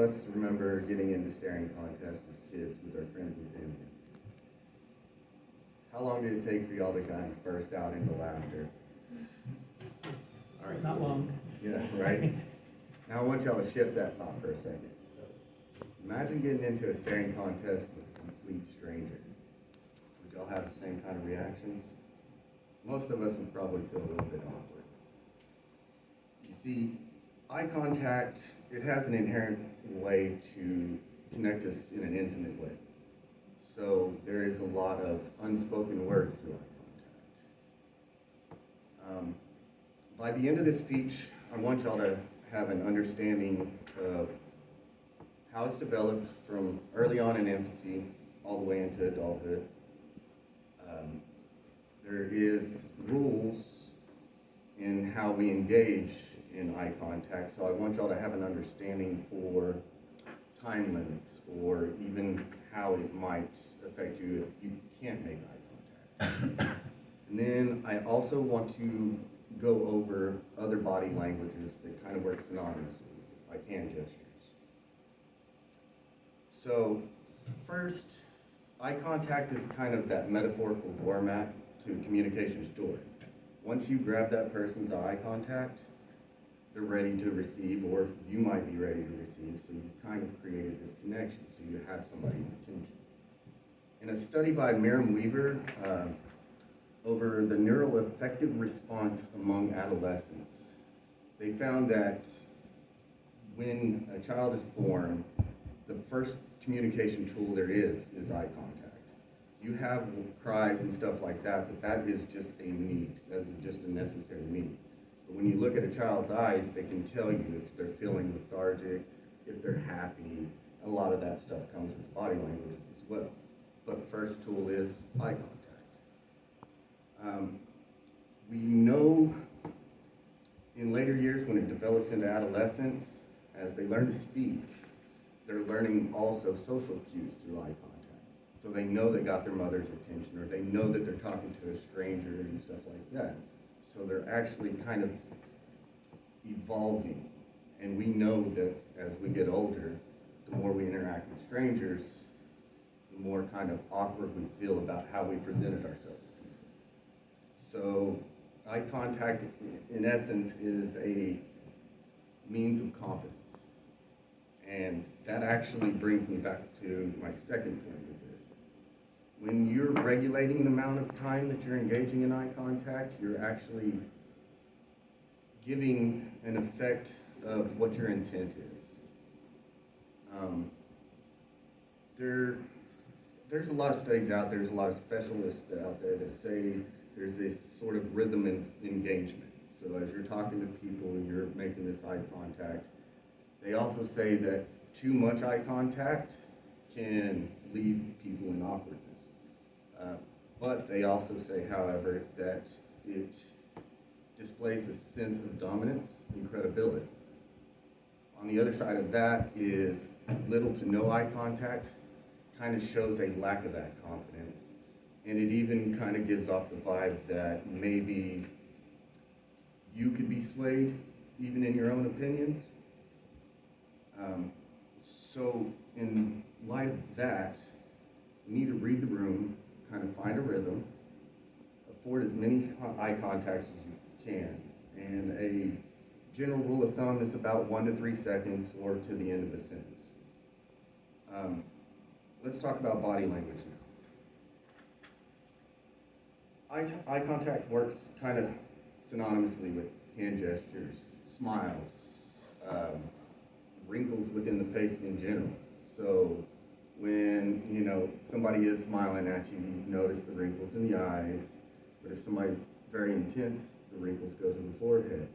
us remember getting into staring contests as kids with our friends and family. How long did it take for y'all to kind of burst out into laughter? All right. Not long. Yeah, right? Now I want y'all to shift that thought for a second. Imagine getting into a staring contest with a complete stranger. Would y'all have the same kind of reactions? Most of us would probably feel a little bit awkward. You see, eye contact, it has an inherent way to connect us in an intimate way. So there is a lot of unspoken words through eye contact. By the end of this speech, I want y'all to have an understanding of how it's developed from early on in infancy all the way into adulthood. There is rules in how we engage in eye contact, so I want y'all to have an understanding for time limits or even how it might affect you if you can't make eye contact. And then I also want to go over other body languages that kind of work synonymously, like hand gestures. So first, eye contact is kind of that metaphorical doormat to communication's door. Once you grab that person's eye contact, they're ready to receive, or you might be ready to receive, so you've kind of created this connection, so you have somebody's attention. In a study by Merriam-Weaver, over the neural affective response among adolescents, they found that when a child is born, the first communication tool there is eye contact. You have cries and stuff like that, but that is just a need. That's just a necessary means. But when you look at a child's eyes, they can tell you if they're feeling lethargic, if they're happy. A lot of that stuff comes with body languages as well. But first tool is eye contact. We know in later years when it develops into adolescence, as they learn to speak, they're learning also social cues through eye contact. So they know they got their mother's attention, or they know that they're talking to a stranger and stuff like that. So they're actually kind of evolving. And we know that as we get older, the more we interact with strangers, the more kind of awkward we feel about how we presented ourselves to people. So eye contact, in essence, is a means of confidence. And that actually brings me back to my second point with this. When you're regulating the amount of time that you're engaging in eye contact, you're actually giving an effect of what your intent is. There's a lot of studies out there, there's a lot of specialists out there that say there's this sort of rhythm in engagement. So as you're talking to people and you're making this eye contact, they also say that too much eye contact can leave people in awkwardness. But they also say, however, that it displays a sense of dominance and credibility. On the other side of that is little to no eye contact kind of shows a lack of that confidence. And it even kind of gives off the vibe that maybe you could be swayed even in your own opinions. So in light of that, you need to read the room, kind of find a rhythm, afford as many eye contacts as you can. And a general rule of thumb is about 1 to 3 seconds or to the end of a sentence. Let's talk about body language now. Eye contact works kind of synonymously with hand gestures, smiles, wrinkles within the face in general. So when somebody is smiling at you, you notice the wrinkles in the eyes. But if somebody's very intense, the wrinkles go to the forehead.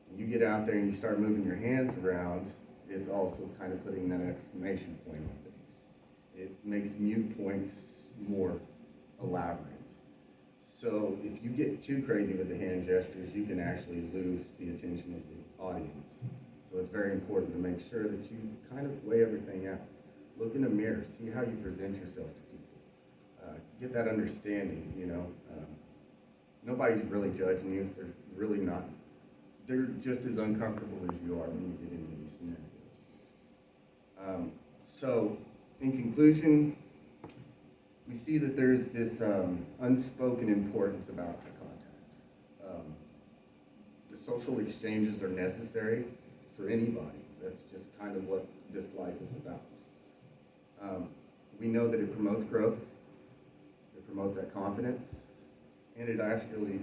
When you get out there and you start moving your hands around, it's also kind of putting that exclamation point on things. It makes mute points more elaborate. So if you get too crazy with the hand gestures, you can actually lose the attention of the audience. So it's very important to make sure that you kind of weigh everything out. Look in the mirror, see how you present yourself to people. Get that understanding, nobody's really judging you. They're really not. They're just as uncomfortable as you are when you get into these scenarios. So, in conclusion, we see that there's this unspoken importance about eye contact. The social exchanges are necessary for anybody. That's just kind of what this life is about. We know that it promotes growth, it promotes that confidence, and it actually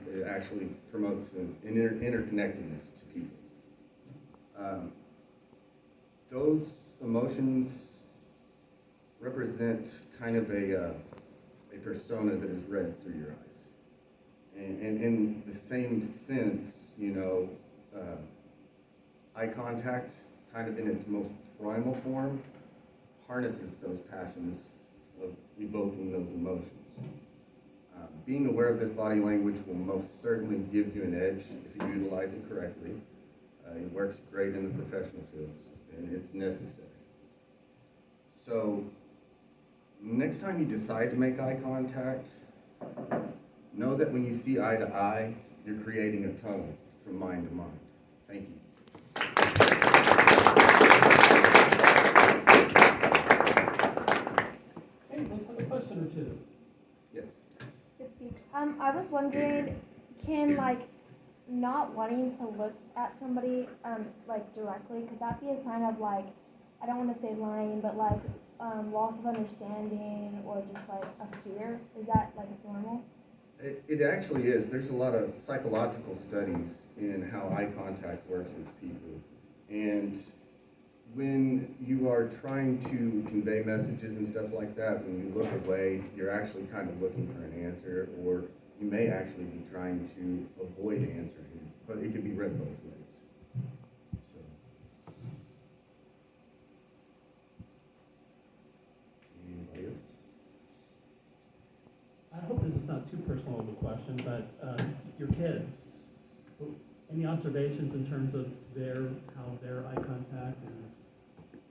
promotes an interconnectedness to people. Those emotions represent kind of a persona that is read through your eyes. And in the same sense, eye contact, kind of in its most primal form, harnesses those passions of evoking those emotions. Being aware of this body language will most certainly give you an edge if you utilize it correctly. It works great in the professional fields, and it's necessary. So, next time you decide to make eye contact, know that when you see eye to eye, you're creating a tunnel from mind to mind. Thank you. Hey, let's have a question or two. Yes. Good speech. I was wondering, can not wanting to look at somebody directly, could that be a sign of I don't want to say lying, but loss of understanding or just a fear? Is that normal? It actually is. There's a lot of psychological studies in how eye contact works with people. And when you are trying to convey messages and stuff like that, when you look away, you're actually kind of looking for an answer, or you may actually be trying to avoid answering, but it can be read both ways. So. Anybody else? I hope this is not too personal of a question, but your kids, any observations in terms of how their eye contact is?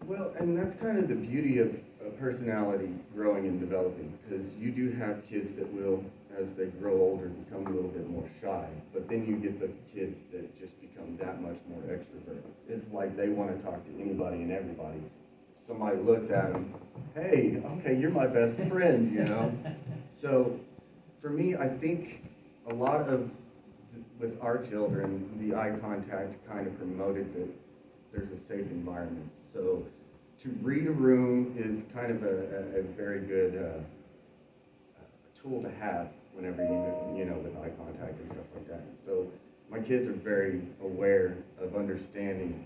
Well, and that's kind of the beauty of personality growing and developing, because you do have kids that will, as they grow older, become a little bit more shy, but then you get the kids that just become that much more extroverted. It's like they want to talk to anybody and everybody. Somebody looks at them, hey, okay, you're my best friend, So, for me, I think a lot of, with our children, the eye contact kind of promoted that there's a safe environment. So to read a room is kind of a very good tool to have whenever with eye contact and stuff like that. So my kids are very aware of understanding,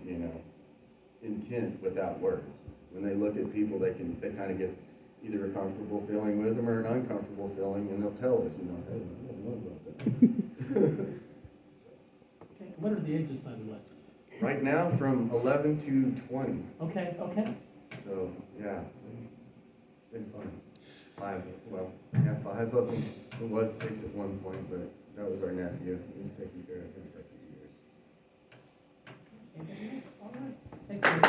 intent without words. When they look at people, they kind of get either a comfortable feeling with them or an uncomfortable feeling, and they'll tell us, hey, I don't know about that. Okay. What are the ages, by the way? Right now, from 11 to 20. Okay. So, yeah, it's been fun. 5 of them. It was 6 at one point, but that was our nephew. He was taking care of him for a few years. Anything else? All right. Thanks.